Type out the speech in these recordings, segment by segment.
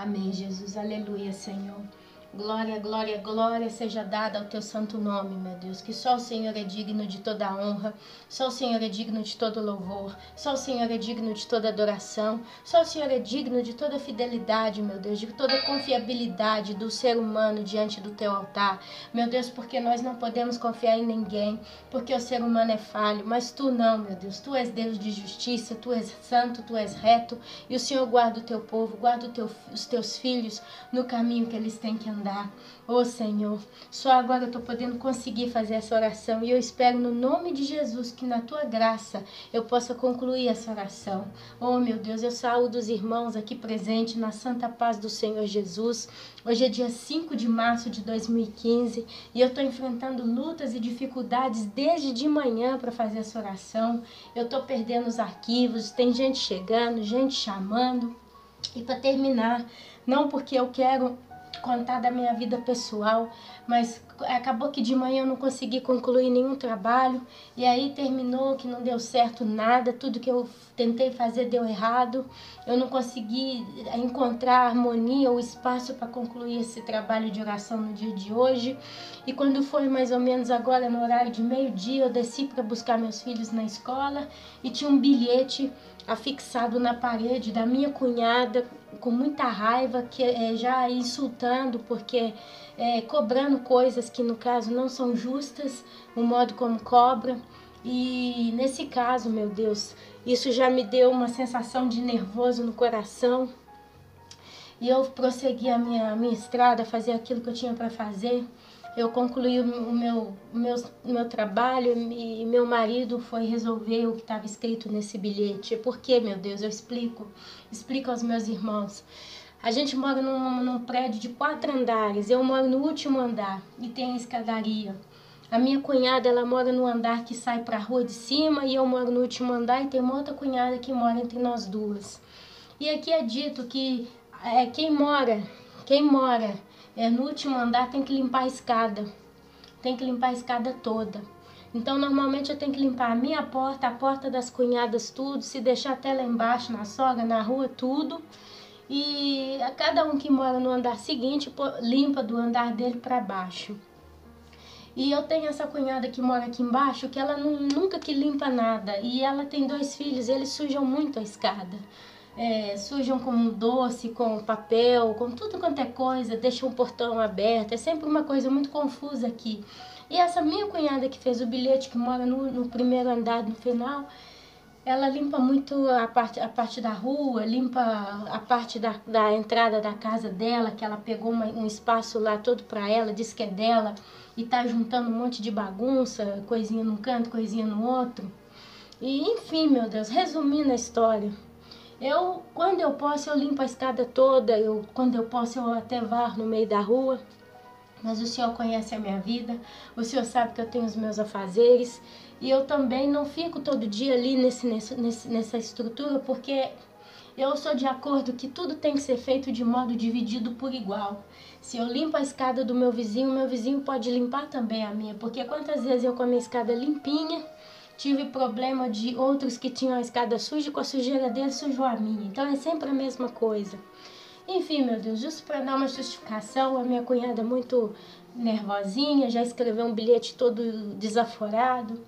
Amém, Jesus. Aleluia, Senhor. Glória, glória, glória seja dada ao teu santo nome, meu Deus, que só o Senhor é digno de toda a honra, só o Senhor é digno de todo louvor, só o Senhor é digno de toda adoração, só o Senhor é digno de toda fidelidade, meu Deus, de toda confiabilidade do ser humano diante do teu altar, meu Deus, porque nós não podemos confiar em ninguém, porque o ser humano é falho, mas tu não, meu Deus, tu és Deus de justiça, tu és santo, tu és reto, e o Senhor guarda o teu povo, guarda os teus filhos no caminho que eles têm que andar. Ô Senhor, só agora eu estou podendo conseguir fazer essa oração e eu espero no nome de Jesus que na tua graça eu possa concluir essa oração. Oh meu Deus, eu saúdo os irmãos aqui presentes na santa paz do Senhor Jesus. Hoje é dia 5 de março de 2015 e eu estou enfrentando lutas e dificuldades desde de manhã para fazer essa oração. Eu estou perdendo os arquivos, tem gente chegando, gente chamando. E para terminar, não porque eu quero contar da minha vida pessoal, mas acabou que de manhã eu não consegui concluir nenhum trabalho e aí terminou que não deu certo nada, tudo que eu tentei fazer deu errado, eu não consegui encontrar harmonia ou espaço para concluir esse trabalho de oração no dia de hoje. E quando foi mais ou menos agora no horário de meio-dia, eu desci para buscar meus filhos na escola e tinha um bilhete afixado na parede da minha cunhada, com muita raiva, que já insultando, porque cobrando coisas que no caso não são justas, o modo como cobra. E nesse caso, meu Deus, isso já me deu uma sensação de nervoso no coração. E eu prossegui a minha estrada, fazer aquilo que eu tinha para fazer. Eu concluí o meu trabalho e meu marido foi resolver o que estava escrito nesse bilhete. Por quê, meu Deus? Eu explico aos meus irmãos. A gente mora num prédio de 4 andares, eu moro no último andar e tem a escadaria. A minha cunhada, ela mora no andar que sai para a rua de cima e eu moro no último andar e tem uma outra cunhada que mora entre nós duas. E aqui é dito que quem mora no último andar tem que limpar a escada. Tem que limpar a escada toda. Então, normalmente eu tenho que limpar a minha porta, a porta das cunhadas, tudo. Se deixar até lá embaixo, na sogra, na rua, tudo. E a cada um que mora no andar seguinte, limpa do andar dele para baixo. E eu tenho essa cunhada que mora aqui embaixo, que ela nunca que limpa nada. E ela tem 2 filhos, eles sujam muito a escada. Sujam com doce, com papel, com tudo quanto é coisa, deixam o portão aberto, é sempre uma coisa muito confusa aqui. E essa minha cunhada que fez o bilhete, que mora no primeiro andar, no final, ela limpa muito a parte da rua, limpa a parte da entrada da casa dela, que ela pegou um espaço lá todo para ela, diz que é dela, e tá juntando um monte de bagunça, coisinha num canto, coisinha no outro. E enfim, meu Deus, resumindo a história, quando eu posso, eu limpo a escada toda, quando eu posso, eu até varro no meio da rua, mas o Senhor conhece a minha vida, o Senhor sabe que eu tenho os meus afazeres, e eu também não fico todo dia ali nessa estrutura, porque eu sou de acordo que tudo tem que ser feito de modo dividido por igual. Se eu limpo a escada do meu vizinho pode limpar também a minha, porque quantas vezes eu com a minha escada limpinha, tive problema de outros que tinham a escada suja, com a sujeira deles sujou a minha. Então é sempre a mesma coisa. Enfim, meu Deus, justo para dar uma justificação, a minha cunhada é muito nervosinha, já escreveu um bilhete todo desaforado,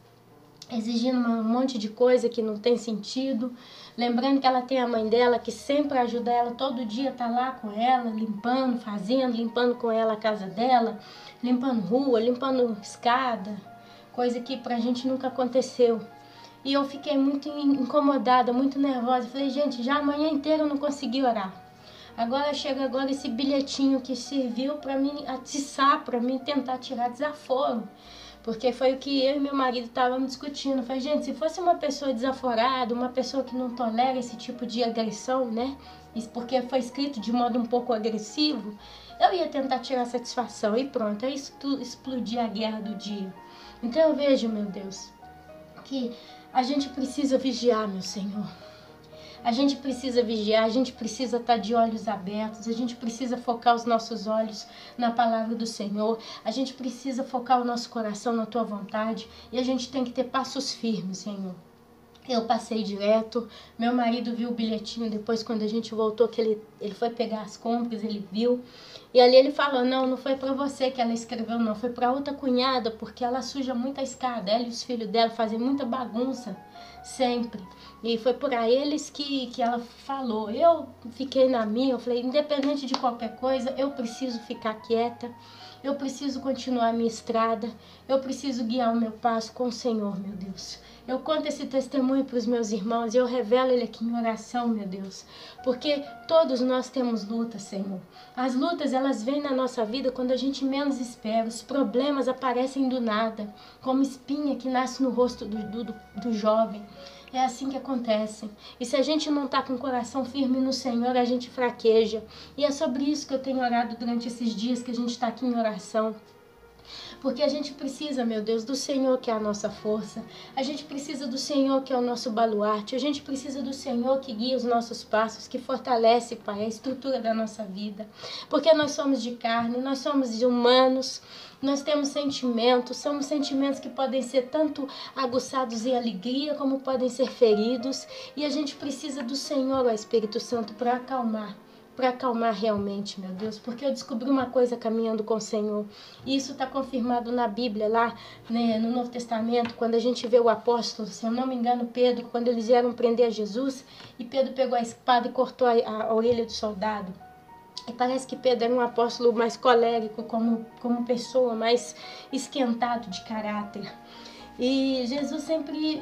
exigindo um monte de coisa que não tem sentido. Lembrando que ela tem a mãe dela que sempre ajuda ela, todo dia tá lá com ela, limpando, limpando com ela a casa dela, limpando rua, limpando escada. Coisa que pra gente nunca aconteceu. E eu fiquei muito incomodada, muito nervosa. Falei, gente, já a manhã inteira eu não consegui orar. Agora chega esse bilhetinho que serviu para mim atiçar, para mim tentar tirar desaforo. Porque foi o que eu e meu marido estávamos discutindo. Falei, gente, se fosse uma pessoa desaforada, uma pessoa que não tolera esse tipo de agressão, né? Isso porque foi escrito de modo um pouco agressivo, eu ia tentar tirar satisfação. E pronto, aí explodir a guerra do dia. Então eu vejo, meu Deus, que a gente precisa vigiar, meu Senhor. A gente precisa vigiar, a gente precisa estar de olhos abertos, a gente precisa focar os nossos olhos na palavra do Senhor, a gente precisa focar o nosso coração na Tua vontade e a gente tem que ter passos firmes, Senhor. Eu passei direto, meu marido viu o bilhetinho depois quando a gente voltou, que ele foi pegar as compras, ele viu. E ali ele falou, não foi pra você que ela escreveu, não, foi pra outra cunhada, porque ela suja muita escada, ela e os filhos dela fazem muita bagunça, sempre. E foi pra eles que ela falou. Eu fiquei na minha, eu falei, independente de qualquer coisa, eu preciso ficar quieta. Eu preciso continuar a minha estrada, eu preciso guiar o meu passo com o Senhor, meu Deus. Eu conto esse testemunho para os meus irmãos e eu revelo ele aqui em oração, meu Deus. Porque todos nós temos lutas, Senhor. As lutas, elas vêm na nossa vida quando a gente menos espera. Os problemas aparecem do nada, como espinha que nasce no rosto do jovem. É assim que acontece. E se a gente não está com o coração firme no Senhor, a gente fraqueja. E é sobre isso que eu tenho orado durante esses dias que a gente está aqui em oração. Porque a gente precisa, meu Deus, do Senhor que é a nossa força. A gente precisa do Senhor que é o nosso baluarte. A gente precisa do Senhor que guia os nossos passos, que fortalece, Pai, a estrutura da nossa vida. Porque nós somos de carne, nós somos de humanos, nós temos sentimentos, somos sentimentos que podem ser tanto aguçados em alegria, como podem ser feridos. E a gente precisa do Senhor, ó Espírito Santo, para acalmar realmente, meu Deus, porque eu descobri uma coisa caminhando com o Senhor, e isso está confirmado na Bíblia, lá, né, no Novo Testamento, quando a gente vê o apóstolo, se eu não me engano, Pedro, quando eles vieram prender a Jesus, e Pedro pegou a espada e cortou a orelha do soldado. E parece que Pedro era um apóstolo mais colérico, como pessoa, mais esquentado de caráter. E Jesus sempre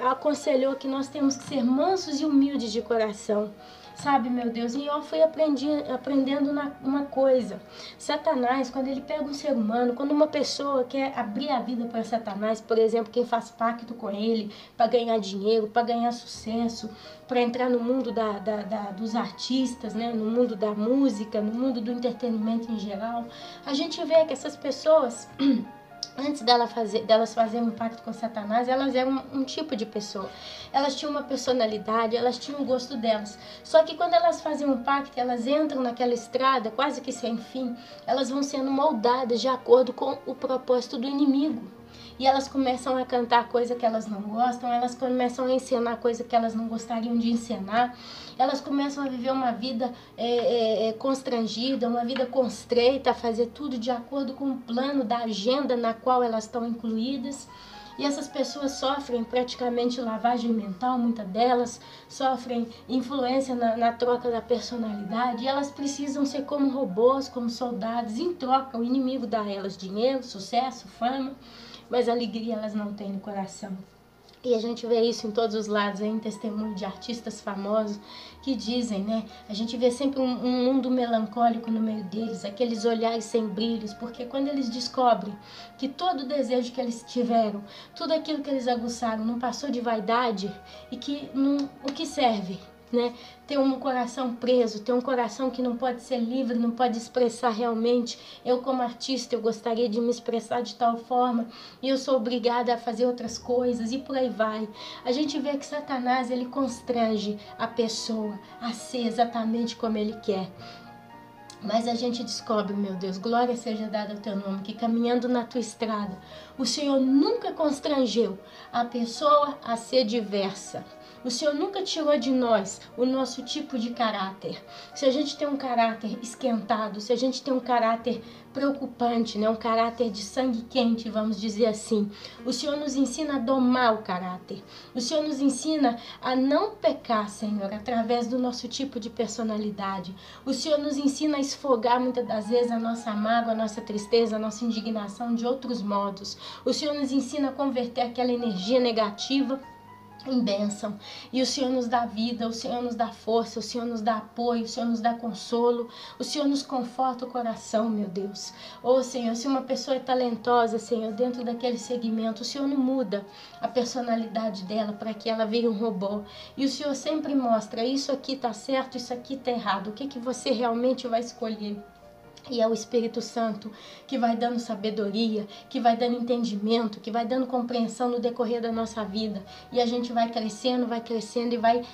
aconselhou que nós temos que ser mansos e humildes de coração. Sabe, meu Deus, e eu fui aprendendo uma coisa. Satanás, quando ele pega um ser humano, quando uma pessoa quer abrir a vida para Satanás, por exemplo, quem faz pacto com ele para ganhar dinheiro, para ganhar sucesso, para entrar no mundo dos artistas, né, no mundo da música, no mundo do entretenimento em geral, a gente vê que essas pessoas... Antes delas fazerem um pacto com Satanás, elas eram um tipo de pessoa. Elas tinham uma personalidade, elas tinham o gosto delas. Só que quando elas fazem um pacto, elas entram naquela estrada, quase que sem fim, elas vão sendo moldadas de acordo com o propósito do inimigo. E elas começam a cantar coisa que elas não gostam, elas começam a encenar coisa que elas não gostariam de encenar, elas começam a viver uma vida constrangida, uma vida constreita, a fazer tudo de acordo com o plano da agenda na qual elas estão incluídas. E essas pessoas sofrem praticamente lavagem mental, muitas delas sofrem influência na troca da personalidade, e elas precisam ser como robôs, como soldados. Em troca, o inimigo dá a elas dinheiro, sucesso, fama, mas alegria elas não têm no coração. E a gente vê isso em todos os lados, em testemunho de artistas famosos que dizem, né? A gente vê sempre um mundo melancólico no meio deles, aqueles olhares sem brilhos, porque quando eles descobrem que todo o desejo que eles tiveram, tudo aquilo que eles aguçaram não passou de vaidade, e que o que serve? Né? Ter um coração preso, ter um coração que não pode ser livre, não pode expressar realmente. Eu, como artista, eu gostaria de me expressar de tal forma e eu sou obrigada a fazer outras coisas, e por aí vai. A gente vê que Satanás, ele constrange a pessoa a ser exatamente como ele quer. Mas a gente descobre, meu Deus, glória seja dada ao teu nome, que caminhando na tua estrada, o Senhor nunca constrangeu a pessoa a ser diversa. O Senhor nunca tirou de nós o nosso tipo de caráter. Se a gente tem um caráter esquentado, se a gente tem um caráter preocupante, né? Um caráter de sangue quente, vamos dizer assim, o Senhor nos ensina a domar o caráter. O Senhor nos ensina a não pecar, Senhor, através do nosso tipo de personalidade. O Senhor nos ensina a esfogar muitas das vezes a nossa mágoa, a nossa tristeza, a nossa indignação de outros modos. O Senhor nos ensina a converter aquela energia negativa em bênção. E o Senhor nos dá vida, o Senhor nos dá força, o Senhor nos dá apoio, o Senhor nos dá consolo, o Senhor nos conforta o coração, meu Deus. Ô Senhor, se uma pessoa é talentosa, Senhor, dentro daquele segmento, o Senhor não muda a personalidade dela para que ela vire um robô. E o Senhor sempre mostra, isso aqui tá certo, isso aqui tá errado, o que você realmente vai escolher. E é o Espírito Santo que vai dando sabedoria, que vai dando entendimento, que vai dando compreensão no decorrer da nossa vida. E a gente vai crescendo e vai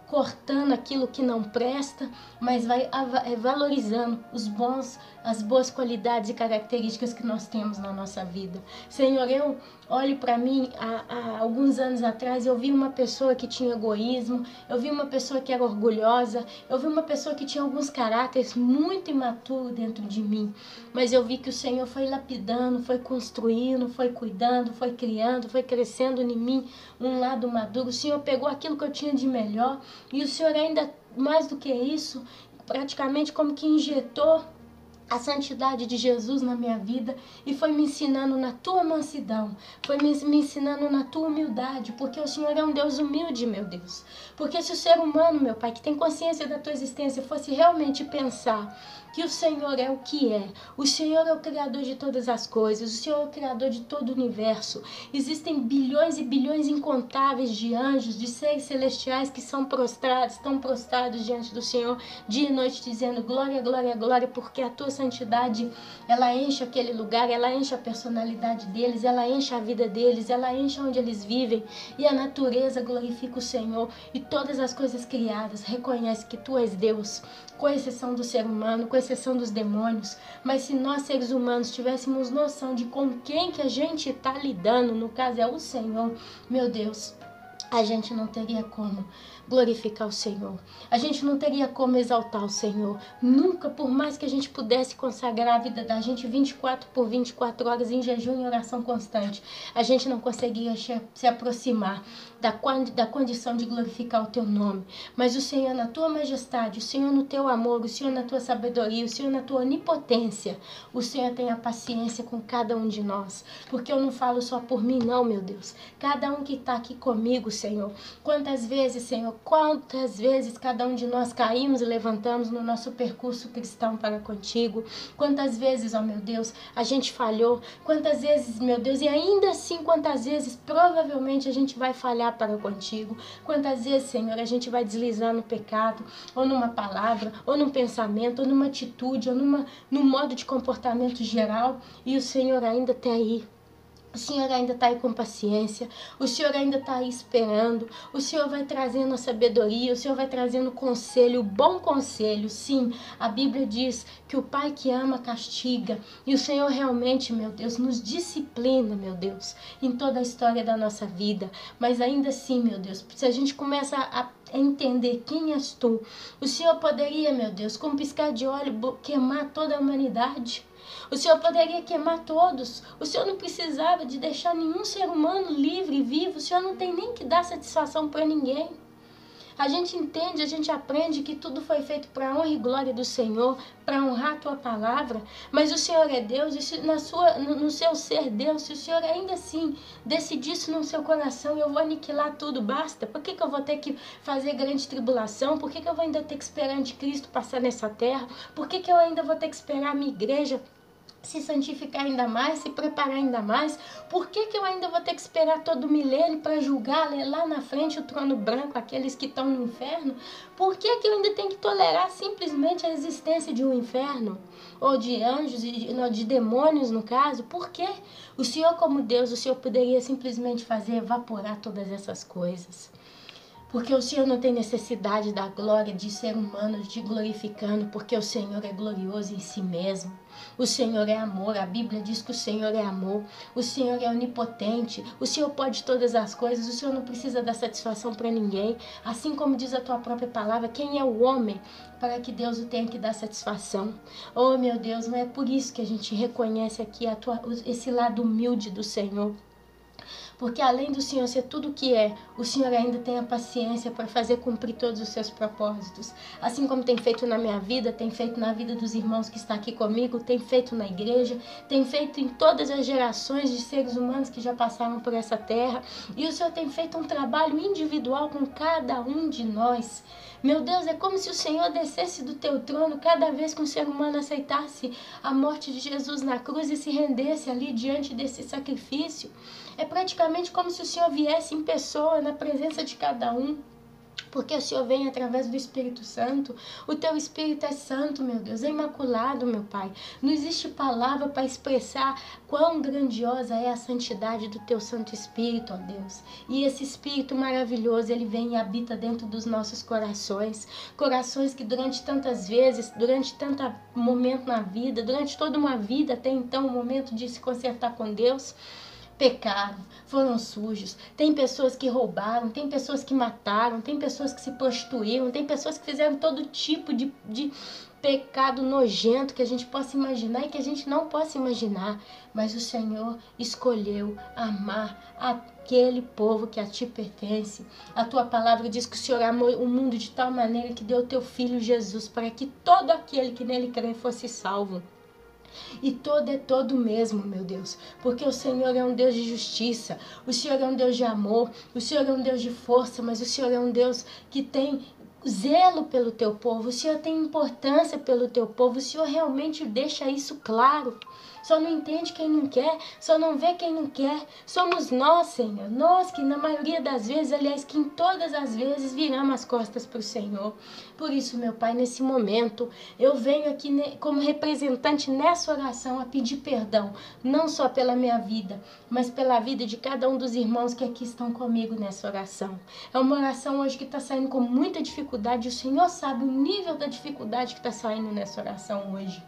cortando aquilo que não presta, mas vai valorizando as boas qualidades e características que nós temos na nossa vida. Senhor, eu olho para mim, há alguns anos atrás, eu vi uma pessoa que tinha egoísmo, eu vi uma pessoa que era orgulhosa, eu vi uma pessoa que tinha alguns caráteres muito imaturos dentro de mim, mas eu vi que o Senhor foi lapidando, foi construindo, foi cuidando, foi criando, foi crescendo em mim um lado maduro. O Senhor pegou aquilo que eu tinha de melhor e o Senhor ainda, mais do que isso, praticamente como que injetou a santidade de Jesus na minha vida e foi me ensinando na tua mansidão, foi me ensinando na tua humildade, porque o Senhor é um Deus humilde, meu Deus. Porque se o ser humano, meu Pai, que tem consciência da tua existência, fosse realmente pensar que o Senhor é o que é, o Senhor é o Criador de todas as coisas, o Senhor é o Criador de todo o universo, existem bilhões e bilhões incontáveis de anjos, de seres celestiais que estão prostrados diante do Senhor dia e noite, dizendo glória, glória, glória, porque a tua santidade, ela enche aquele lugar, ela enche a personalidade deles, ela enche a vida deles, ela enche onde eles vivem, e a natureza glorifica o Senhor, e todas as coisas criadas reconhecem que tu és Deus, com exceção do ser humano, com exceção dos demônios. Mas se nós, seres humanos, tivéssemos noção de com quem que a gente está lidando, no caso é o Senhor, meu Deus, a gente não teria como glorificar o Senhor. A gente não teria como exaltar o Senhor. Nunca, por mais que a gente pudesse consagrar a vida da gente 24 por 24 horas em jejum e oração constante, a gente não conseguiria se aproximar da condição de glorificar o teu nome. Mas o Senhor na tua majestade, o Senhor no teu amor, o Senhor na tua sabedoria, o Senhor na tua onipotência, o Senhor tem a paciência com cada um de nós. Porque eu não falo só por mim não, meu Deus. Cada um que está aqui comigo, Senhor. Quantas vezes cada um de nós caímos e levantamos no nosso percurso cristão para contigo. Quantas vezes, ó meu Deus, a gente falhou. Quantas vezes, meu Deus, e ainda assim, quantas vezes provavelmente a gente vai falhar para contigo. Quantas vezes, Senhor, a gente vai deslizar no pecado, ou numa palavra, ou num pensamento, ou numa atitude, ou num modo de comportamento geral, e o Senhor ainda está aí. O Senhor ainda está aí com paciência, o Senhor ainda está aí esperando, o Senhor vai trazendo a sabedoria, o Senhor vai trazendo conselho, bom conselho. Sim, a Bíblia diz que o Pai que ama castiga, e o Senhor realmente, meu Deus, nos disciplina, meu Deus, em toda a história da nossa vida. Mas ainda assim, meu Deus, se a gente começa a entender quem és tu, o Senhor poderia, meu Deus, com um piscar de olho, queimar toda a humanidade. O Senhor poderia queimar todos. O Senhor não precisava de deixar nenhum ser humano livre e vivo. O Senhor não tem nem que dar satisfação para ninguém. A gente entende, a gente aprende que tudo foi feito para a honra e glória do Senhor, para honrar a tua palavra. Mas o Senhor é Deus, e se no seu ser Deus, se o Senhor ainda assim decidisse no seu coração, eu vou aniquilar tudo, basta. Por que eu vou ter que fazer grande tribulação? Por que eu vou ainda ter que esperar o anticristo passar nessa terra? Por que eu ainda vou ter que esperar a minha igreja se santificar ainda mais, se preparar ainda mais? Por que eu ainda vou ter que esperar todo o milênio para julgar lá na frente o trono branco, aqueles que estão no inferno? Por que eu ainda tenho que tolerar simplesmente a existência de um inferno? Ou de anjos, de demônios no caso? Por quê? O Senhor, como Deus, o Senhor poderia simplesmente fazer evaporar todas essas coisas. Porque o Senhor não tem necessidade da glória de ser humano te glorificando, porque o Senhor é glorioso em si mesmo. O Senhor é amor, a Bíblia diz que o Senhor é amor, o Senhor é onipotente, o Senhor pode todas as coisas, o Senhor não precisa dar satisfação para ninguém. Assim como diz a tua própria palavra, quem é o homem para que Deus o tenha que dar satisfação? Oh meu Deus, não é por isso que a gente reconhece aqui esse lado humilde do Senhor. Porque além do Senhor ser tudo o que é, o Senhor ainda tem a paciência para fazer cumprir todos os seus propósitos. Assim como tem feito na minha vida, tem feito na vida dos irmãos que estão aqui comigo, tem feito na igreja, tem feito em todas as gerações de seres humanos que já passaram por essa terra. E o Senhor tem feito um trabalho individual com cada um de nós. Meu Deus, é como se o Senhor descesse do teu trono cada vez que um ser humano aceitasse a morte de Jesus na cruz e se rendesse ali diante desse sacrifício. É praticamente como se o Senhor viesse em pessoa, na presença de cada um. Porque o Senhor vem através do Espírito Santo. O teu Espírito é santo, meu Deus, é imaculado, meu Pai. Não existe palavra para expressar quão grandiosa é a santidade do teu Santo Espírito, ó Deus. E esse Espírito maravilhoso, ele vem e habita dentro dos nossos corações. Corações que durante tantas vezes, durante tanto momento na vida, durante toda uma vida, até então o momento de se consertar com Deus, pecaram, foram sujos. Tem pessoas que roubaram, tem pessoas que mataram, tem pessoas que se prostituíram, tem pessoas que fizeram todo tipo de pecado nojento que a gente possa imaginar e que a gente não possa imaginar. Mas o Senhor escolheu amar aquele povo que a ti pertence. A tua palavra diz que o Senhor amou o mundo de tal maneira que deu o teu Filho Jesus para que todo aquele que nele crê fosse salvo. E todo é todo mesmo, meu Deus, porque o Senhor é um Deus de justiça, o Senhor é um Deus de amor, o Senhor é um Deus de força, mas o Senhor é um Deus que tem zelo pelo teu povo, o Senhor tem importância pelo teu povo, o Senhor realmente deixa isso claro. Só não entende quem não quer, só não vê quem não quer. Somos nós, Senhor, nós que na maioria das vezes, aliás, que em todas as vezes viramos as costas para o Senhor. Por isso, meu Pai, nesse momento, eu venho aqui como representante nessa oração a pedir perdão, não só pela minha vida, mas pela vida de cada um dos irmãos que aqui estão comigo nessa oração. É uma oração hoje que está saindo com muita dificuldade, o Senhor sabe o nível da dificuldade que está saindo nessa oração hoje.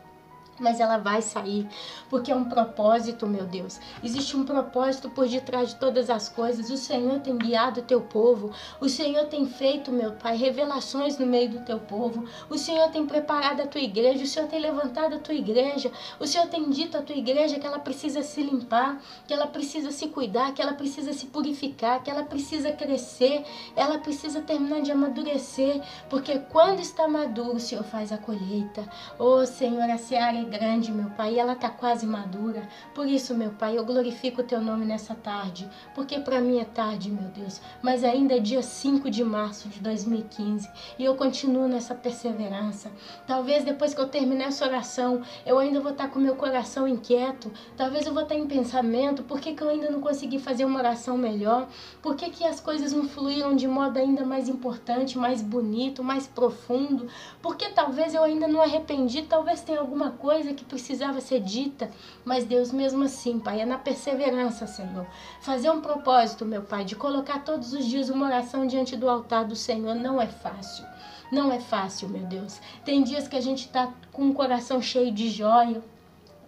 Mas ela vai sair, porque é um propósito, meu Deus. Existe um propósito por detrás de todas as coisas. O Senhor tem guiado o teu povo. O Senhor tem feito, meu Pai, revelações no meio do teu povo. O Senhor tem preparado a tua igreja. O Senhor tem levantado a tua igreja. O Senhor tem dito à tua igreja que ela precisa se limpar, que ela precisa se cuidar, que ela precisa se purificar, que ela precisa crescer, ela precisa terminar de amadurecer, porque quando está maduro, o Senhor faz a colheita. Oh, Senhor, a seara é grande, meu Pai, e ela está quase madura. Por isso, meu Pai, eu glorifico o teu nome nessa tarde, porque para mim é tarde, meu Deus, mas ainda é dia 5 de março de 2015 e eu continuo nessa perseverança. Talvez depois que eu terminar essa oração, eu ainda vou estar com meu coração inquieto, talvez eu vou estar em pensamento, por que eu ainda não consegui fazer uma oração melhor? Por que as coisas não fluíram de modo ainda mais importante, mais bonito, mais profundo? Porque talvez eu ainda não arrependi, talvez tenha alguma coisa que precisava ser dita, mas Deus, mesmo assim, Pai, é na perseverança, Senhor. Fazer um propósito, meu Pai, de colocar todos os dias uma oração diante do altar do Senhor não é fácil. Não é fácil, meu Deus. Tem dias que a gente tá com o coração cheio de joia,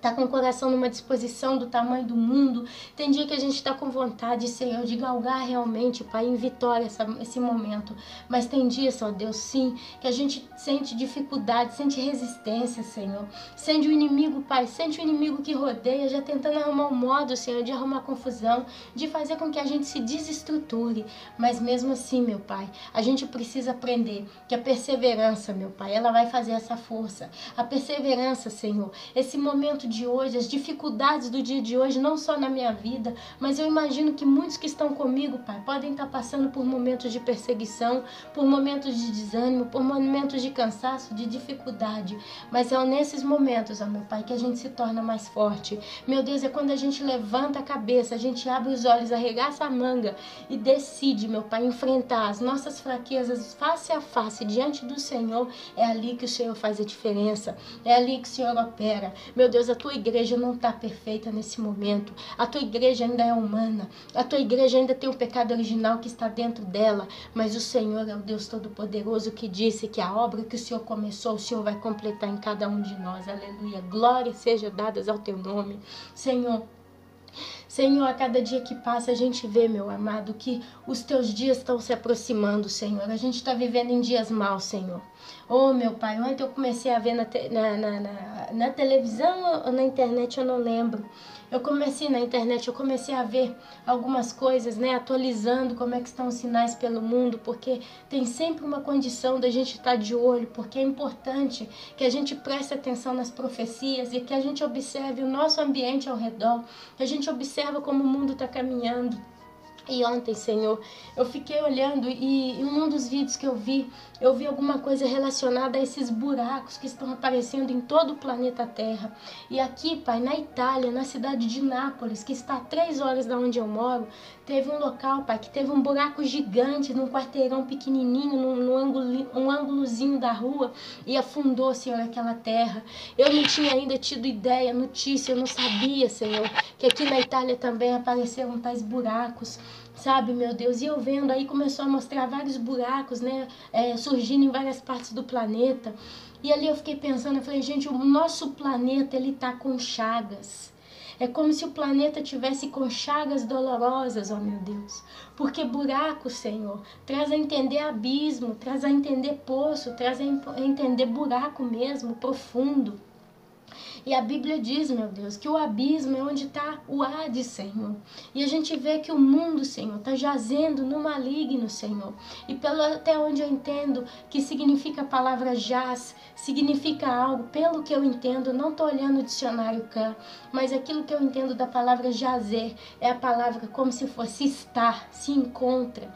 tá com o coração numa disposição do tamanho do mundo. Tem dia que a gente está com vontade, Senhor, de galgar realmente, Pai, em vitória esse momento. Mas tem dias, ó Deus, sim, que a gente sente dificuldade, sente resistência, Senhor. Sente o inimigo, Pai, sente o inimigo que rodeia, já tentando arrumar um modo, Senhor, de arrumar confusão, de fazer com que a gente se desestruture. Mas mesmo assim, meu Pai, a gente precisa aprender que a perseverança, meu Pai, ela vai fazer essa força. A perseverança, Senhor, esse momento de hoje, as dificuldades do dia de hoje, não só na minha vida, mas eu imagino que muitos que estão comigo, Pai, podem estar passando por momentos de perseguição, por momentos de desânimo, por momentos de cansaço, de dificuldade, mas é nesses momentos, ó meu Pai, que a gente se torna mais forte. Meu Deus, é quando a gente levanta a cabeça, a gente abre os olhos, arregaça a manga e decide, meu Pai, enfrentar as nossas fraquezas face a face diante do Senhor. É ali que o Senhor faz a diferença, é ali que o Senhor opera. Meu Deus, a tua igreja não está perfeita nesse momento, a tua igreja ainda é humana, a tua igreja ainda tem o pecado original que está dentro dela, mas o Senhor é o Deus Todo-Poderoso que disse que a obra que o Senhor começou, o Senhor vai completar em cada um de nós. Aleluia, glória seja dadas ao teu nome, Senhor. Senhor, a cada dia que passa a gente vê, meu amado, que os teus dias estão se aproximando, Senhor. A gente está vivendo em dias maus, Senhor. Oh, meu Pai, ontem eu comecei a ver na televisão ou na internet, eu não lembro. Eu comecei a ver algumas coisas, né, atualizando como é que estão os sinais pelo mundo, porque tem sempre uma condição da gente estar de olho, porque é importante que a gente preste atenção nas profecias e que a gente observe o nosso ambiente ao redor, que a gente observe como o mundo está caminhando. E ontem, Senhor, eu fiquei olhando e em um dos vídeos que eu vi alguma coisa relacionada a esses buracos que estão aparecendo em todo o planeta Terra. E aqui, Pai, na Itália, na cidade de Nápoles, que está a 3 horas da onde eu moro, teve um local, Pai, que teve um buraco gigante num quarteirão pequenininho, num ângulozinho da rua, e afundou, Senhor, aquela terra. Eu não tinha ainda tido ideia, notícia, eu não sabia, Senhor, que aqui na Itália também apareceram tais buracos. Sabe, meu Deus, e eu vendo aí começou a mostrar vários buracos, né, surgindo em várias partes do planeta. E ali eu fiquei pensando, eu falei, gente, o nosso planeta, ele tá com chagas. É como se o planeta tivesse com chagas dolorosas, ó meu Deus. Porque buraco, Senhor, traz a entender abismo, traz a entender poço, traz a entender buraco mesmo, profundo. E a Bíblia diz, meu Deus, que o abismo é onde está o Hades, Senhor. E a gente vê que o mundo, Senhor, está jazendo no maligno, Senhor. E até onde eu entendo que significa a palavra jaz, significa algo, pelo que eu entendo, não estou olhando o dicionário cá, mas aquilo que eu entendo da palavra jazer é a palavra como se fosse estar, se encontra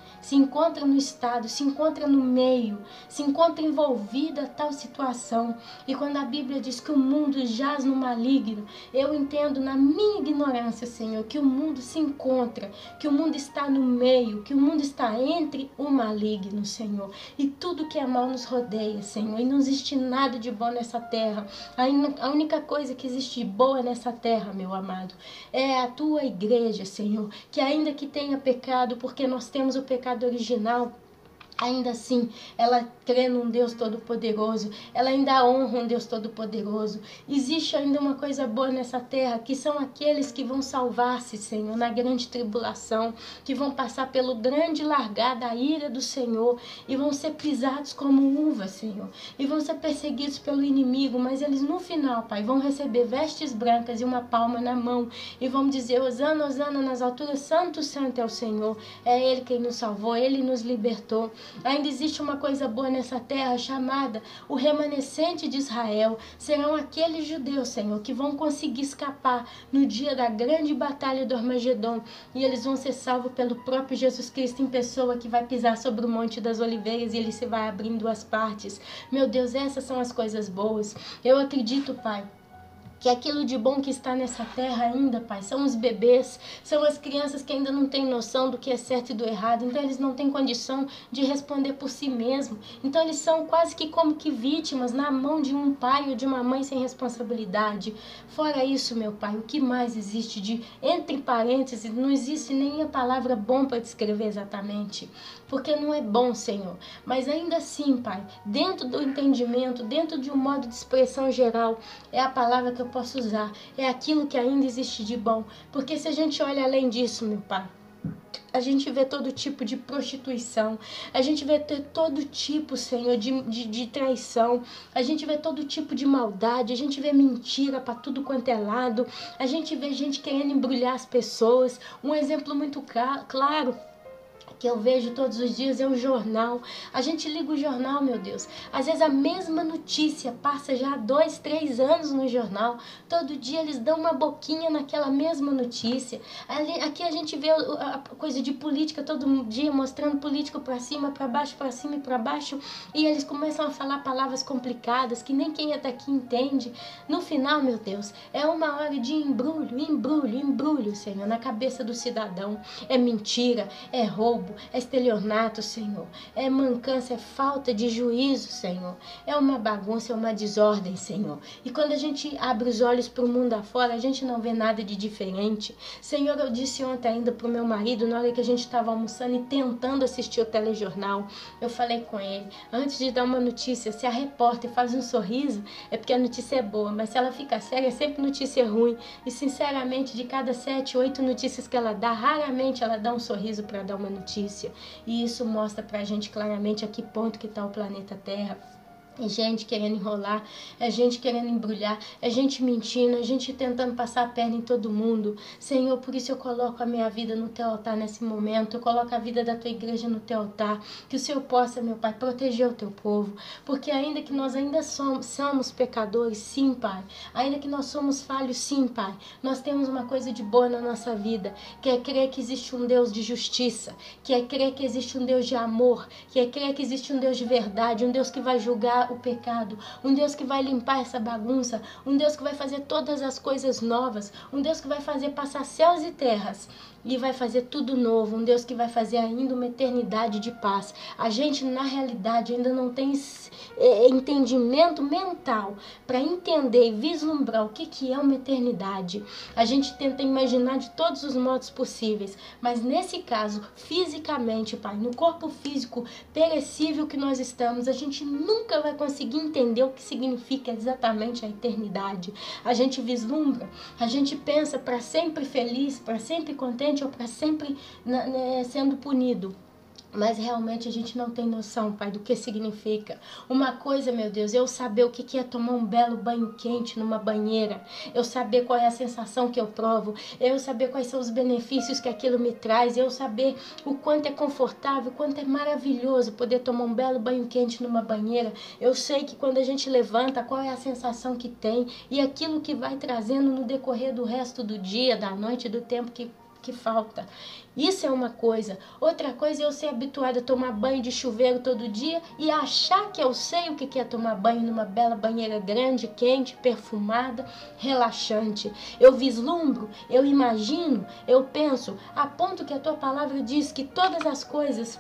no estado, se encontra no meio, se encontra envolvida a tal situação. E quando a Bíblia diz que o mundo jaz no maligno, eu entendo na minha ignorância, Senhor, que o mundo se encontra, que o mundo está no meio, que o mundo está entre o maligno, Senhor. E tudo que é mal nos rodeia, Senhor, e não existe nada de bom nessa terra. A única coisa que existe de boa nessa terra, meu amado, é a tua igreja, Senhor, que ainda que tenha pecado, porque nós temos o pecado original, ainda assim, ela crê num Deus Todo-Poderoso, ela ainda honra um Deus Todo-Poderoso. Existe ainda uma coisa boa nessa terra, que são aqueles que vão salvar-se, Senhor, na grande tribulação, que vão passar pelo grande largar da ira do Senhor, e vão ser pisados como uva, Senhor, e vão ser perseguidos pelo inimigo, mas eles no final, Pai, vão receber vestes brancas e uma palma na mão, e vão dizer, Hosana, Hosana nas alturas, santo, santo é o Senhor, é Ele quem nos salvou, Ele nos libertou. Ainda existe uma coisa boa nessa terra chamada o remanescente de Israel. Serão aqueles judeus, Senhor, que vão conseguir escapar no dia da grande batalha do Armagedon. E eles vão ser salvos pelo próprio Jesus Cristo em pessoa, que vai pisar sobre o Monte das Oliveiras e ele se vai abrir em duas partes. Meu Deus, essas são as coisas boas. Eu acredito, Pai, que aquilo de bom que está nessa terra ainda, Pai, são os bebês, são as crianças que ainda não têm noção do que é certo e do errado, então eles não têm condição de responder por si mesmo, então eles são quase que como que vítimas na mão de um pai ou de uma mãe sem responsabilidade. Fora isso, meu Pai, o que mais existe de, entre parênteses, não existe nem a palavra bom para descrever exatamente, porque não é bom, Senhor, mas ainda assim, Pai, dentro do entendimento, dentro de um modo de expressão geral, é a palavra que eu posso usar, é aquilo que ainda existe de bom, porque se a gente olha além disso, meu Pai, a gente vê todo tipo de prostituição, a gente vê todo tipo, Senhor, de traição, a gente vê todo tipo de maldade, a gente vê mentira para tudo quanto é lado, a gente vê gente querendo embrulhar as pessoas. Um exemplo muito claro que eu vejo todos os dias é o jornal. A gente liga o jornal, meu Deus. Às vezes a mesma notícia passa já há 2, 3 anos no jornal. Todo dia eles dão uma boquinha naquela mesma notícia. Aqui a gente vê a coisa de política todo dia, mostrando político para cima, para baixo, para cima e para baixo. E eles começam a falar palavras complicadas que nem quem é daqui entende. No final, meu Deus, é uma hora de embrulho, embrulho, embrulho, Senhor, na cabeça do cidadão. É mentira, é roubo, é estelionato, Senhor, é mancança, é falta de juízo, Senhor, é uma bagunça, é uma desordem, Senhor. E quando a gente abre os olhos para o mundo afora, a gente não vê nada de diferente. Senhor, eu disse ontem ainda para o meu marido, na hora que a gente estava almoçando e tentando assistir o telejornal, eu falei com ele, antes de dar uma notícia, se a repórter faz um sorriso, é porque a notícia é boa, mas se ela fica séria, é sempre notícia ruim. E sinceramente, de cada 7, 8 notícias que ela dá, raramente ela dá um sorriso para dar uma notícia. E isso mostra pra gente claramente a que ponto que está o planeta Terra. É gente querendo enrolar, é gente querendo embrulhar, é gente mentindo, é gente tentando passar a perna em todo mundo. Senhor, por isso eu coloco a minha vida no teu altar nesse momento, eu coloco a vida da tua igreja no teu altar, que o Senhor possa, meu Pai, proteger o teu povo, porque ainda que nós ainda somos pecadores, sim, Pai, ainda que nós somos falhos, sim, Pai, nós temos uma coisa de boa na nossa vida, que é crer que existe um Deus de justiça, que é crer que existe um Deus de amor, que é crer que existe um Deus de verdade, um Deus que vai julgar o pecado, um Deus que vai limpar essa bagunça, um Deus que vai fazer todas as coisas novas, um Deus que vai fazer passar céus e terras e vai fazer tudo novo, um Deus que vai fazer ainda uma eternidade de paz. A gente, na realidade, ainda não tem entendimento mental para entender e vislumbrar o que é uma eternidade. A gente tenta imaginar de todos os modos possíveis, mas nesse caso, fisicamente, Pai, no corpo físico perecível que nós estamos, a gente nunca vai conseguir entender o que significa exatamente a eternidade. A gente vislumbra, a gente pensa para sempre feliz, para sempre contente ou para sempre sendo punido. Mas realmente a gente não tem noção, Pai, do que significa. Uma coisa, meu Deus, eu saber o que é tomar um belo banho quente numa banheira, eu saber qual é a sensação que eu provo, eu saber quais são os benefícios que aquilo me traz, eu saber o quanto é confortável, o quanto é maravilhoso poder tomar um belo banho quente numa banheira. Eu sei que quando a gente levanta, qual é a sensação que tem e aquilo que vai trazendo no decorrer do resto do dia, da noite, do tempo que falta. Isso é uma coisa. Outra coisa é eu ser habituada a tomar banho de chuveiro todo dia e achar que eu sei o que é tomar banho numa bela banheira grande, quente, perfumada, relaxante. Eu vislumbro, eu imagino, eu penso, a ponto que a tua palavra diz que todas as coisas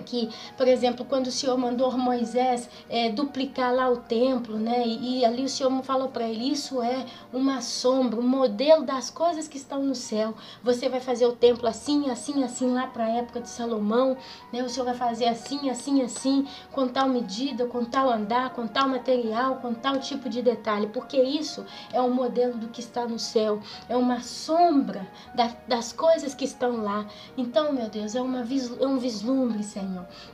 que, por exemplo, quando o Senhor mandou Moisés duplicar lá o templo, né? E ali o Senhor falou para ele, isso é uma sombra, um modelo das coisas que estão no céu. Você vai fazer o templo assim, assim, assim, lá para a época de Salomão, né? O Senhor vai fazer assim, assim, assim, com tal medida, com tal andar, com tal material, com tal tipo de detalhe, porque isso é um modelo do que está no céu, é uma sombra das coisas que estão lá. Então, meu Deus, é um vislumbre, Senhor,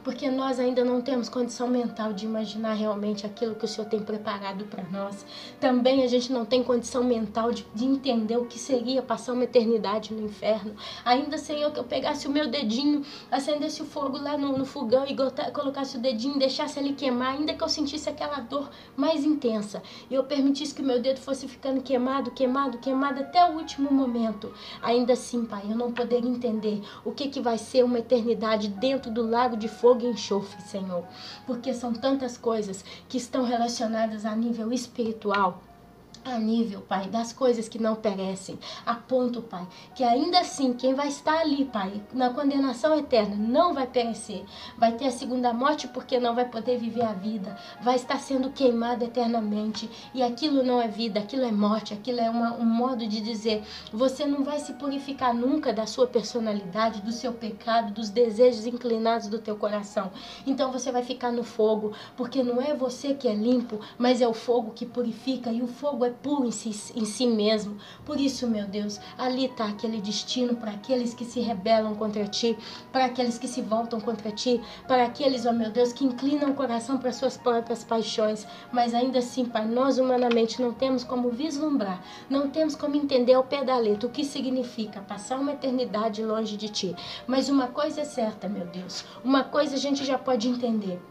porque nós ainda não temos condição mental de imaginar realmente aquilo que o Senhor tem preparado para nós. Também a gente não tem condição mental de entender o que seria passar uma eternidade no inferno. Ainda, Senhor, que eu pegasse o meu dedinho, acendesse o fogo lá no fogão e colocasse o dedinho e deixasse ele queimar, ainda que eu sentisse aquela dor mais intensa e eu permitisse que o meu dedo fosse ficando queimado, queimado, queimado até o último momento. Ainda assim, Pai, eu não poderia entender o que vai ser uma eternidade dentro do lago de fogo e enxofre, Senhor, porque são tantas coisas que estão relacionadas a nível espiritual, a nível, Pai, das coisas que não perecem, a ponto, Pai, que ainda assim, quem vai estar ali, Pai, na condenação eterna, não vai perecer, vai ter a segunda morte porque não vai poder viver a vida, vai estar sendo queimado eternamente, e aquilo não é vida, aquilo é morte, aquilo é um modo de dizer, você não vai se purificar nunca da sua personalidade, do seu pecado, dos desejos inclinados do teu coração, então você vai ficar no fogo, porque não é você que é limpo, mas é o fogo que purifica, e o fogo é puro em si mesmo. Por isso, meu Deus, ali está aquele destino para aqueles que se rebelam contra ti, para aqueles que se voltam contra ti, para aqueles, ó meu Deus, que inclinam o coração para suas próprias paixões. Mas ainda assim, Pai, nós humanamente não temos como vislumbrar, não temos como entender ao pé da letra o que significa passar uma eternidade longe de ti. Mas uma coisa é certa, meu Deus, uma coisa a gente já pode entender.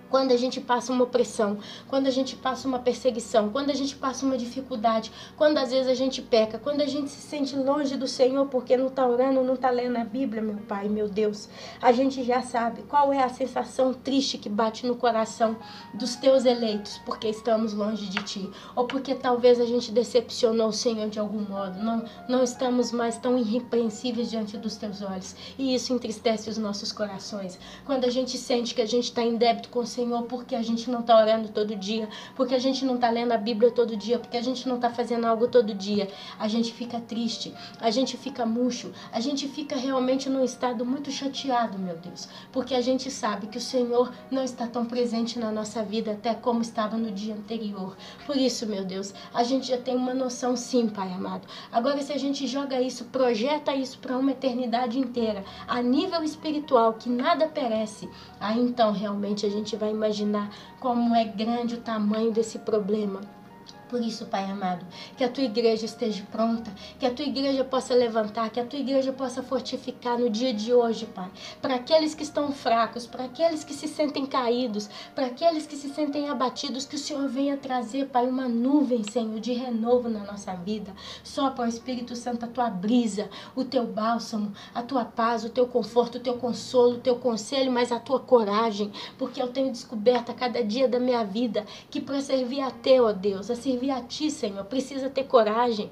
Quando a gente passa uma opressão, quando a gente passa uma perseguição, quando a gente passa uma dificuldade, quando às vezes a gente peca, quando a gente se sente longe do Senhor porque não está orando, não está lendo a Bíblia, meu Pai, meu Deus, a gente já sabe qual é a sensação triste que bate no coração dos teus eleitos porque estamos longe de Ti, ou porque talvez a gente decepcionou o Senhor de algum modo, não estamos mais tão irrepreensíveis diante dos Teus olhos, e isso entristece os nossos corações. Quando a gente sente que a gente está em débito com o Senhor, porque a gente não está orando todo dia, porque a gente não está lendo a Bíblia todo dia, porque a gente não está fazendo algo todo dia, a gente fica triste, a gente fica murcho, a gente fica realmente num estado muito chateado, meu Deus, porque a gente sabe que o Senhor não está tão presente na nossa vida até como estava no dia anterior. Por isso, meu Deus, a gente já tem uma noção sim, Pai amado. Agora, se a gente joga isso, projeta isso para uma eternidade inteira, a nível espiritual, que nada perece, aí então realmente a gente vai vai imaginar como é grande o tamanho desse problema. Por isso, Pai amado, que a tua igreja esteja pronta, que a tua igreja possa levantar, que a tua igreja possa fortificar no dia de hoje, Pai. Para aqueles que estão fracos, para aqueles que se sentem caídos, para aqueles que se sentem abatidos, que o Senhor venha trazer, Pai, uma nuvem, Senhor, de renovo na nossa vida. Sopra o Espírito Santo a tua brisa, o teu bálsamo, a tua paz, o teu conforto, o teu consolo, o teu conselho, mas a tua coragem, porque eu tenho descoberto a cada dia da minha vida que para servir a teu, ó Deus, a servir a ti, Senhor, precisa ter coragem,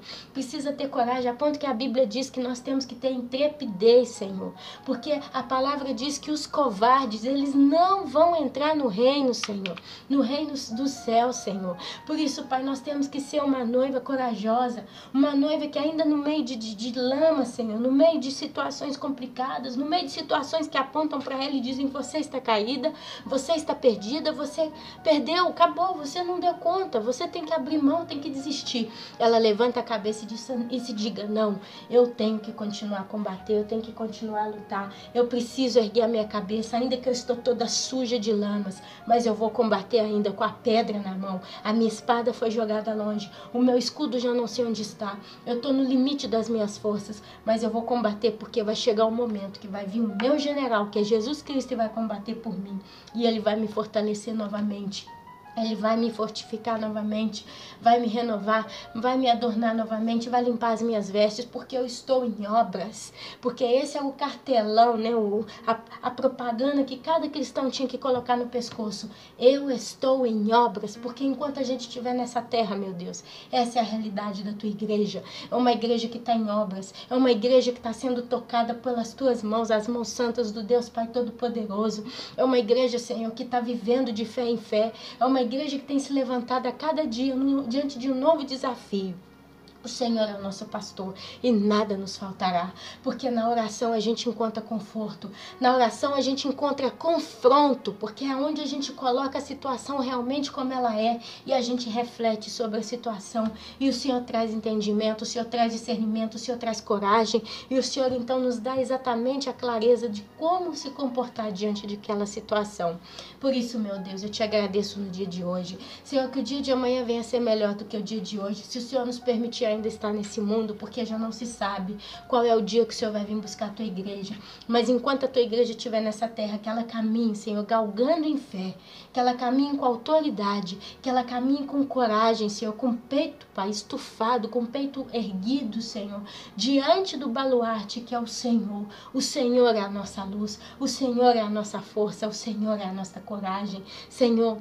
a ponto que a Bíblia diz que nós temos que ter intrepidez, Senhor, porque a palavra diz que os covardes, eles não vão entrar no reino, Senhor, no reino do céu, Senhor. Por isso, Pai, nós temos que ser uma noiva corajosa, uma noiva que ainda no meio de lama, Senhor, no meio de situações complicadas, no meio de situações que apontam para ela e dizem: você está caída, você está perdida, você perdeu, acabou, você não deu conta, você tem que abrir mão, tem que desistir. Ela levanta a cabeça e se diga: não, eu tenho que continuar a combater, eu tenho que continuar a lutar, eu preciso erguer a minha cabeça, ainda que eu estou toda suja de lamas, mas eu vou combater ainda com a pedra na mão. A minha espada foi jogada longe, o meu escudo já não sei onde está, eu estou no limite das minhas forças, mas eu vou combater, porque vai chegar um momento que vai vir o meu general, que é Jesus Cristo, e vai combater por mim, e ele vai me fortalecer novamente. Ele vai me fortificar novamente, vai me renovar, vai me adornar novamente, vai limpar as minhas vestes, porque eu estou em obras. Porque esse é o cartelão, né? A propaganda que cada cristão tinha que colocar no pescoço. Eu estou em obras, porque enquanto a gente estiver nessa terra, meu Deus, essa é a realidade da tua igreja. É uma igreja que está em obras, é uma igreja que está sendo tocada pelas tuas mãos, as mãos santas do Deus Pai Todo-Poderoso. É uma igreja, Senhor, que está vivendo de fé em fé. É uma igreja que tem se levantado a cada dia diante de um novo desafio. O Senhor é o nosso pastor e nada nos faltará, porque na oração a gente encontra conforto, na oração a gente encontra confronto, porque é onde a gente coloca a situação realmente como ela é e a gente reflete sobre a situação, e o Senhor traz entendimento, o Senhor traz discernimento, o Senhor traz coragem, e o Senhor então nos dá exatamente a clareza de como se comportar diante daquela situação. Por isso, meu Deus, eu te agradeço no dia de hoje. Senhor, que o dia de amanhã venha a ser melhor do que o dia de hoje, se o Senhor nos permitir ainda estar nesse mundo, porque já não se sabe qual é o dia que o Senhor vai vir buscar a tua igreja. Mas enquanto a tua igreja estiver nessa terra, que ela caminhe, Senhor, galgando em fé, que ela caminhe com autoridade, que ela caminhe com coragem, Senhor, com peito, Pai, estufado, com peito erguido, Senhor, diante do baluarte que é o Senhor. O Senhor é a nossa luz, o Senhor é a nossa força, o Senhor é a nossa coragem. Senhor,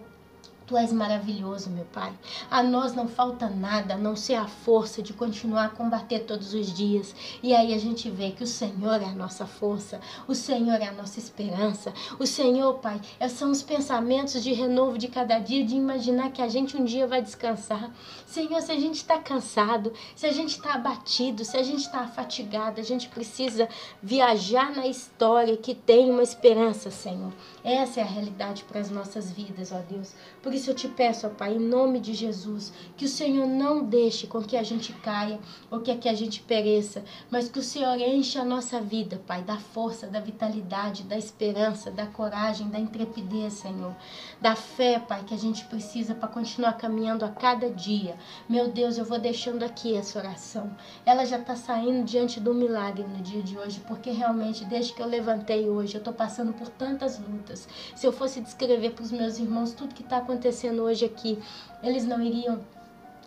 Tu és maravilhoso, meu Pai. A nós não falta nada, a não ser a força de continuar a combater todos os dias. E aí a gente vê que o Senhor é a nossa força, o Senhor é a nossa esperança. O Senhor, Pai, são os pensamentos de renovo de cada dia, de imaginar que a gente um dia vai descansar. Senhor, se a gente está cansado, se a gente está abatido, se a gente está fatigado, a gente precisa viajar na história que tem uma esperança, Senhor. Essa é a realidade para as nossas vidas, ó Deus. Por isso eu te peço, ó Pai, em nome de Jesus, que o Senhor não deixe com que a gente caia ou que a gente pereça, mas que o Senhor enche a nossa vida, Pai, da força, da vitalidade, da esperança, da coragem, da intrepidez, Senhor, da fé, Pai, que a gente precisa para continuar caminhando a cada dia. Meu Deus, eu vou deixando aqui essa oração. Ela já está saindo diante do milagre no dia de hoje, porque realmente, desde que eu levantei hoje, eu estou passando por tantas lutas. Se eu fosse descrever para os meus irmãos tudo que está acontecendo hoje aqui, eles não iriam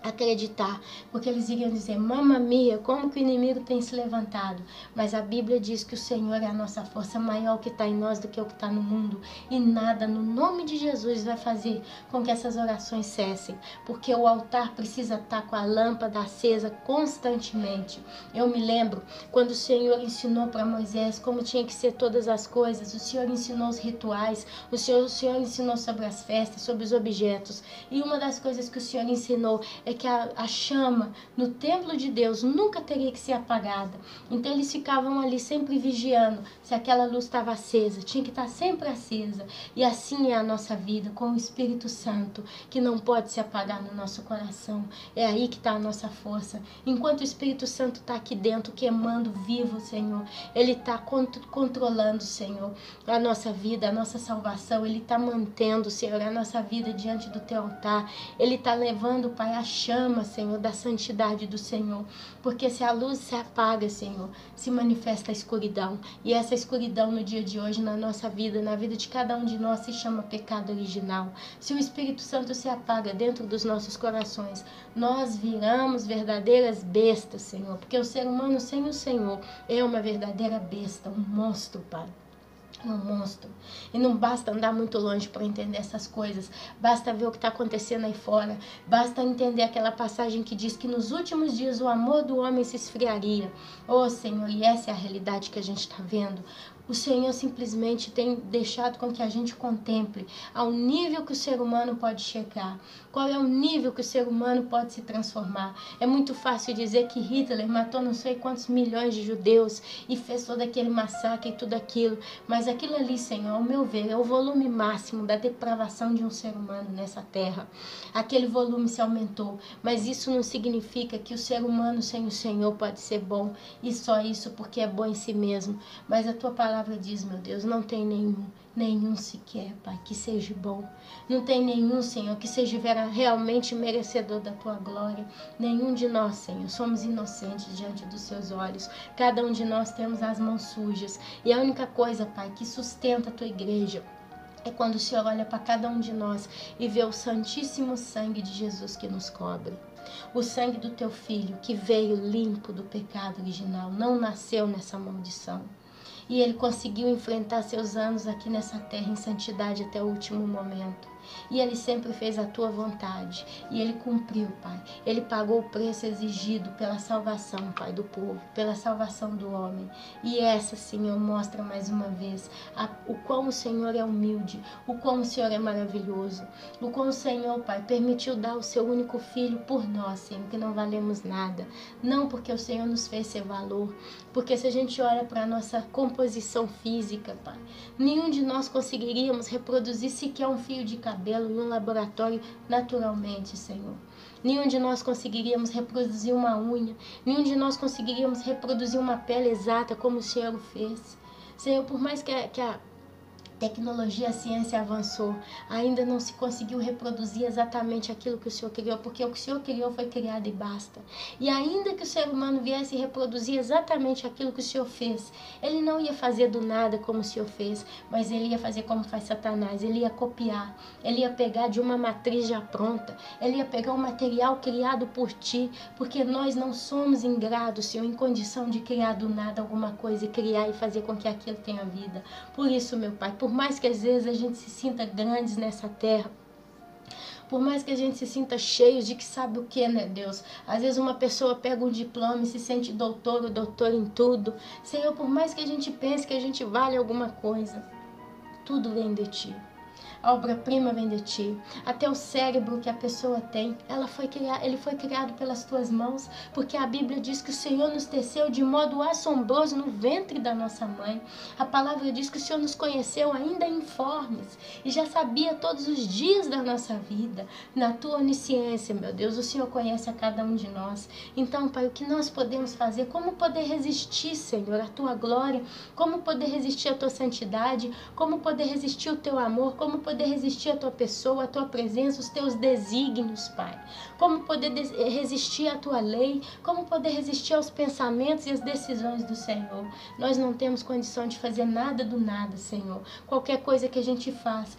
acreditar, porque eles iriam dizer: mamma mia, como que o inimigo tem se levantado? Mas a Bíblia diz que o Senhor é a nossa força maior, que está em nós do que o que está no mundo, e nada no nome de Jesus vai fazer com que essas orações cessem, porque o altar precisa estar com a lâmpada acesa constantemente. Eu me lembro quando o Senhor ensinou para Moisés como tinha que ser todas as coisas, o Senhor ensinou os rituais, o Senhor ensinou sobre as festas, sobre os objetos, e uma das coisas que o Senhor ensinou é que a chama no templo de Deus nunca teria que ser apagada. Então eles ficavam ali sempre vigiando se aquela luz estava acesa, tinha que estar sempre acesa. E assim é a nossa vida com o Espírito Santo, que não pode se apagar no nosso coração. É aí que está a nossa força. Enquanto o Espírito Santo está aqui dentro, queimando vivo, Senhor, Ele está controlando, Senhor, a nossa vida, a nossa salvação. Ele está mantendo, Senhor, a nossa vida diante do Teu altar. Ele está levando, Pai, a chama, Senhor, da santidade do Senhor. Porque se a luz se apaga, Senhor, se manifesta a escuridão. E essa escuridão no dia de hoje, na nossa vida, na vida de cada um de nós, se chama pecado original. Se o Espírito Santo se apaga dentro dos nossos corações, nós viramos verdadeiras bestas, Senhor. Porque o ser humano sem o Senhor é uma verdadeira besta, um monstro, Pai. Um monstro. E não basta andar muito longe para entender essas coisas. Basta ver o que está acontecendo aí fora. Basta entender aquela passagem que diz que nos últimos dias o amor do homem se esfriaria. Oh, Senhor, e essa é a realidade que a gente está vendo. O Senhor simplesmente tem deixado com que a gente contemple ao nível que o ser humano pode chegar. Qual é o nível que o ser humano pode se transformar? É muito fácil dizer que Hitler matou não sei quantos milhões de judeus e fez todo aquele massacre e tudo aquilo. Mas aquilo ali, Senhor, ao meu ver, é o volume máximo da depravação de um ser humano nessa terra. Aquele volume se aumentou. Mas isso não significa que o ser humano sem o Senhor pode ser bom. E só isso porque é bom em si mesmo. Mas a Tua palavra diz, meu Deus, não tem nenhum sequer, Pai, que seja bom. Não tem nenhum, Senhor, que seja realmente merecedor da Tua glória. Nenhum de nós, Senhor, somos inocentes diante dos Seus olhos. Cada um de nós temos as mãos sujas. E a única coisa, Pai, que sustenta a Tua igreja é quando o Senhor olha para cada um de nós e vê o santíssimo sangue de Jesus que nos cobre. O sangue do Teu Filho, que veio limpo do pecado original, não nasceu nessa maldição. E Ele conseguiu enfrentar seus anos aqui nessa terra em santidade até o último momento. E Ele sempre fez a Tua vontade. E Ele cumpriu, Pai. Ele pagou o preço exigido pela salvação, Pai, do povo, pela salvação do homem. E essa, Senhor, mostra mais uma vez o quão o Senhor é humilde, o quão o Senhor é maravilhoso, o quão o Senhor, Pai, permitiu dar o Seu único Filho por nós, Senhor, que não valemos nada. Não porque o Senhor nos fez ser valor, porque se a gente olha para a nossa composição física, Pai, nenhum de nós conseguiríamos reproduzir sequer um fio de cabelo em um laboratório naturalmente, Senhor. Nenhum de nós conseguiríamos reproduzir uma unha, nenhum de nós conseguiríamos reproduzir uma pele exata como o Senhor o fez. Senhor, por mais que a tecnologia, a ciência avançou, ainda não se conseguiu reproduzir exatamente aquilo que o Senhor criou, porque o que o Senhor criou foi criado e basta. E ainda que o ser humano viesse reproduzir exatamente aquilo que o Senhor fez, ele não ia fazer do nada como o Senhor fez, mas ele ia fazer como faz Satanás, ele ia copiar, ele ia pegar de uma matriz já pronta, ele ia pegar um material criado por Ti, porque nós não somos ingratos, Senhor, em condição de criar do nada alguma coisa e criar e fazer com que aquilo tenha vida. Por isso, meu Pai, por mais que às vezes a gente se sinta grandes nessa terra, por mais que a gente se sinta cheio de que sabe o que, né, Deus? Às vezes uma pessoa pega um diploma e se sente doutor ou doutor em tudo. Senhor, por mais que a gente pense que a gente vale alguma coisa, tudo vem de Ti. A obra-prima vem de Ti. Até o cérebro que a pessoa tem, ele foi criado pelas Tuas mãos, porque a Bíblia diz que o Senhor nos teceu de modo assombroso no ventre da nossa mãe. A palavra diz que o Senhor nos conheceu ainda informes e já sabia todos os dias da nossa vida. Na Tua onisciência, meu Deus, o Senhor conhece a cada um de nós. Então, Pai, o que nós podemos fazer? Como poder resistir, Senhor, à Tua glória? Como poder resistir à Tua santidade? Como poder resistir ao Teu amor? Como poder resistir à Tua pessoa, à Tua presença, os Teus desígnios, Pai? Como poder resistir à Tua lei? Como poder resistir aos pensamentos e às decisões do Senhor? Nós não temos condição de fazer nada do nada, Senhor. Qualquer coisa que a gente faz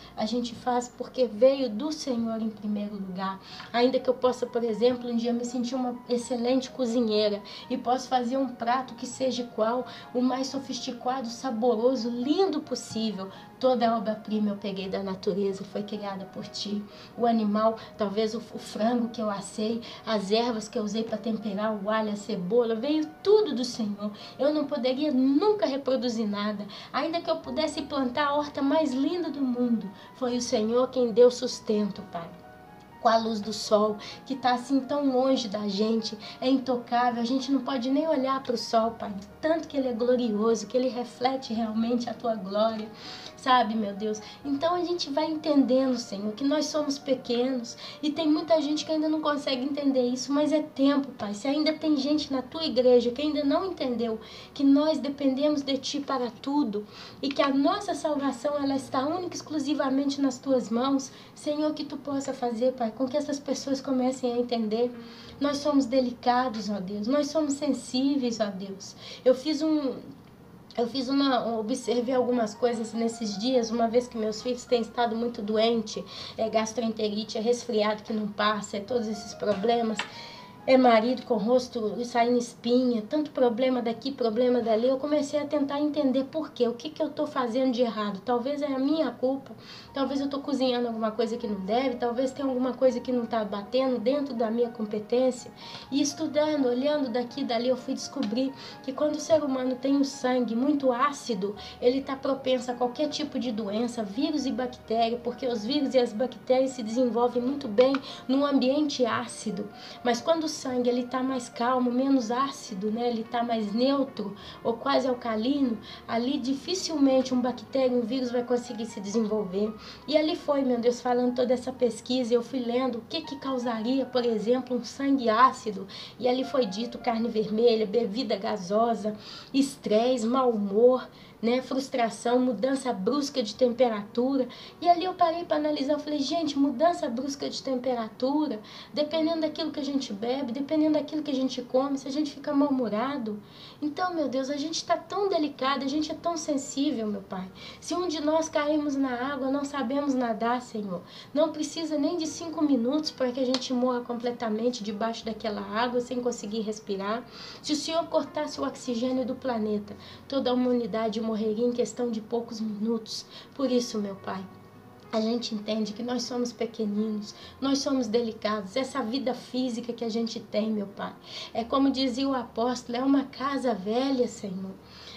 porque veio do Senhor em primeiro lugar. Ainda que eu possa, por exemplo, um dia me sentir uma excelente cozinheira e posso fazer um prato que seja qual, o mais sofisticado, saboroso, lindo possível. Toda a obra-prima eu peguei da natureza, foi criada por Ti. O animal, talvez o frango que eu assei, as ervas que eu usei para temperar, o alho, a cebola, veio tudo do Senhor. Eu não poderia nunca reproduzir nada. Ainda que eu pudesse plantar a horta mais linda do mundo, foi o Senhor quem deu sustento, Pai. com a luz do sol, que está assim tão longe da gente, é intocável, a gente não pode nem olhar para o sol, Pai, tanto que ele é glorioso, que ele reflete realmente a tua glória, sabe, meu Deus? Então a gente vai entendendo, Senhor, que nós somos pequenos e tem muita gente que ainda não consegue entender isso, mas é tempo, Pai. Se ainda tem gente na tua igreja que ainda não entendeu que nós dependemos de ti para tudo e que a nossa salvação ela está única e exclusivamente nas tuas mãos, Senhor, que tu possa fazer, Pai, com que essas pessoas comecem a entender. Nós somos delicados, ó Deus, nós somos sensíveis, ó Deus. Observei algumas coisas nesses dias, uma vez que meus filhos têm estado muito doentes, gastroenterite, resfriado que não passa, todos esses problemas. Marido com o rosto saindo espinha, tanto problema daqui, problema dali. Eu comecei a tentar entender por quê, o que eu estou fazendo de errado. Talvez é a minha culpa, talvez eu estou cozinhando alguma coisa que não deve, talvez tenha alguma coisa que não está batendo dentro da minha competência. E estudando, olhando daqui e dali, eu fui descobrir que quando o ser humano tem um sangue muito ácido, ele está propenso a qualquer tipo de doença, vírus e bactéria, porque os vírus e as bactérias se desenvolvem muito bem num ambiente ácido. Mas quando o sangue ele está mais calmo, menos ácido, né? Ele está mais neutro ou quase alcalino, ali dificilmente um bactéria, um vírus vai conseguir se desenvolver. E ali foi, meu Deus, falando toda essa pesquisa, eu fui lendo o que causaria, por exemplo, um sangue ácido, e ali foi dito carne vermelha, bebida gasosa, estresse, mau humor, né, frustração, mudança brusca de temperatura. E ali eu parei para analisar, eu falei, gente, mudança brusca de temperatura, dependendo daquilo que a gente bebe, dependendo daquilo que a gente come, se a gente fica mal-humorado. Então, meu Deus, a gente está tão delicado, a gente é tão sensível, meu Pai. Se um de nós cairmos na água, não sabemos nadar, Senhor. Não precisa nem de 5 minutos para que a gente morra completamente debaixo daquela água, sem conseguir respirar. Se o Senhor cortasse o oxigênio do planeta, toda a humanidade morreria em questão de poucos minutos. Por isso, meu Pai, a gente entende que nós somos pequeninos, nós somos delicados. Essa vida física que a gente tem, meu Pai, é como dizia o apóstolo, é uma casa velha, Senhor.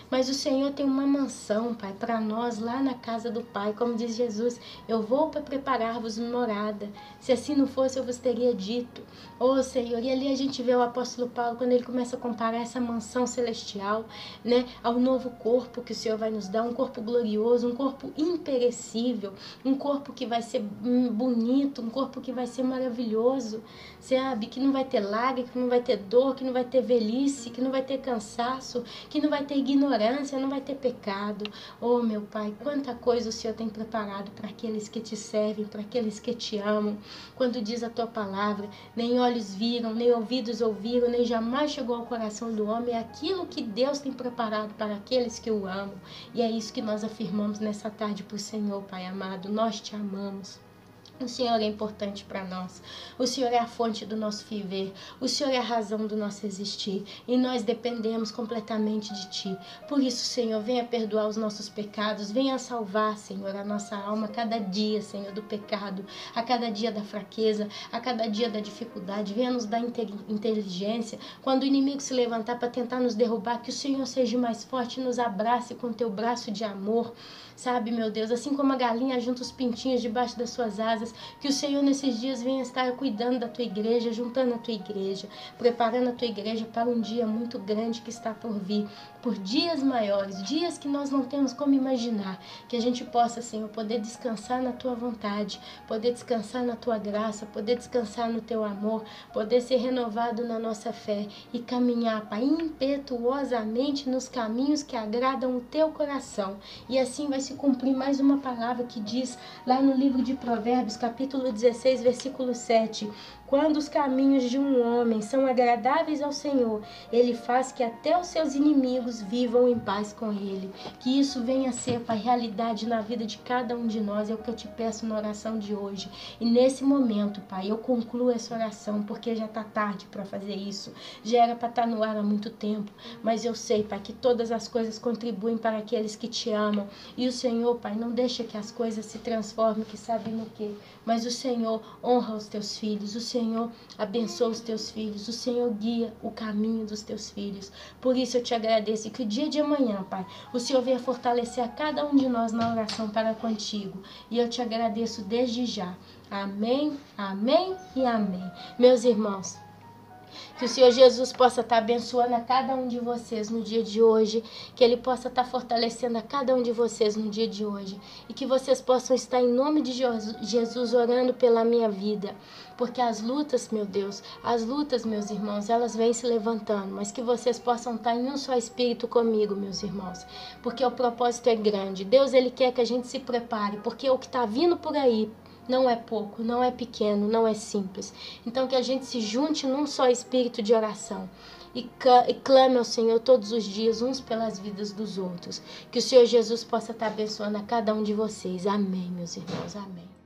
Mas o Senhor tem uma mansão, Pai, para nós lá na casa do Pai. Como diz Jesus, eu vou para preparar-vos morada. Se assim não fosse, eu vos teria dito. Oh, Senhor, e ali a gente vê o apóstolo Paulo, quando ele começa a comparar essa mansão celestial, né, ao novo corpo que o Senhor vai nos dar, um corpo glorioso, um corpo imperecível, um corpo que vai ser bonito, um corpo que vai ser maravilhoso, sabe? Que não vai ter lágrima, que não vai ter dor, que não vai ter velhice, que não vai ter cansaço, que não vai ter ignorância, não vai ter pecado. Oh, meu Pai, quanta coisa o Senhor tem preparado para aqueles que te servem, para aqueles que te amam. Quando diz a tua palavra, nem olhos viram, nem ouvidos ouviram, nem jamais chegou ao coração do homem, é aquilo que Deus tem preparado para aqueles que o amam. E é isso que nós afirmamos nessa tarde para o Senhor, Pai amado. Nós te amamos. O Senhor é importante para nós. O Senhor é a fonte do nosso viver. O Senhor é a razão do nosso existir. E nós dependemos completamente de Ti. Por isso, Senhor, venha perdoar os nossos pecados. Venha salvar, Senhor, a nossa alma a cada dia, Senhor, do pecado. A cada dia da fraqueza. A cada dia da dificuldade. Venha nos dar inteligência. Quando o inimigo se levantar para tentar nos derrubar, que o Senhor seja mais forte e nos abrace com Teu braço de amor. Sabe, meu Deus, assim como a galinha junta os pintinhos debaixo das suas asas, que o Senhor nesses dias venha estar cuidando da tua igreja, juntando a tua igreja, preparando a tua igreja para um dia muito grande que está por vir, por dias maiores, dias que nós não temos como imaginar, que a gente possa, Senhor, poder descansar na tua vontade, poder descansar na tua graça, poder descansar no teu amor, poder ser renovado na nossa fé e caminhar, Pai, impetuosamente nos caminhos que agradam o teu coração. E assim vai se cumprir mais uma palavra que diz lá no livro de Provérbios, capítulo 16, versículo 7. Quando os caminhos de um homem são agradáveis ao Senhor, Ele faz que até os seus inimigos vivam em paz com Ele. Que isso venha a ser, Pai, realidade na vida de cada um de nós. É o que eu te peço na oração de hoje. E nesse momento, Pai, eu concluo essa oração, porque já está tarde para fazer isso. Já era para estar no ar há muito tempo. Mas eu sei, Pai, que todas as coisas contribuem para aqueles que te amam. E o Senhor, Pai, não deixa que as coisas se transformem, que sabe no quê? Mas o Senhor honra os teus filhos. O Senhor abençoa os teus filhos. O Senhor guia o caminho dos teus filhos. Por isso eu te agradeço que o dia de amanhã, Pai, o Senhor venha fortalecer a cada um de nós na oração para contigo. E eu te agradeço desde já. Amém, amém e amém. Meus irmãos, que o Senhor Jesus possa estar abençoando a cada um de vocês no dia de hoje, que Ele possa estar fortalecendo a cada um de vocês no dia de hoje, e que vocês possam estar em nome de Jesus orando pela minha vida, porque as lutas, meu Deus, as lutas, meus irmãos, elas vêm se levantando, mas que vocês possam estar em um só espírito comigo, meus irmãos, porque o propósito é grande. Deus, Ele quer que a gente se prepare, porque o que está vindo por aí não é pouco, não é pequeno, não é simples. Então que a gente se junte num só espírito de oração e clame ao Senhor todos os dias, uns pelas vidas dos outros. Que o Senhor Jesus possa estar abençoando a cada um de vocês. Amém, meus irmãos. Amém.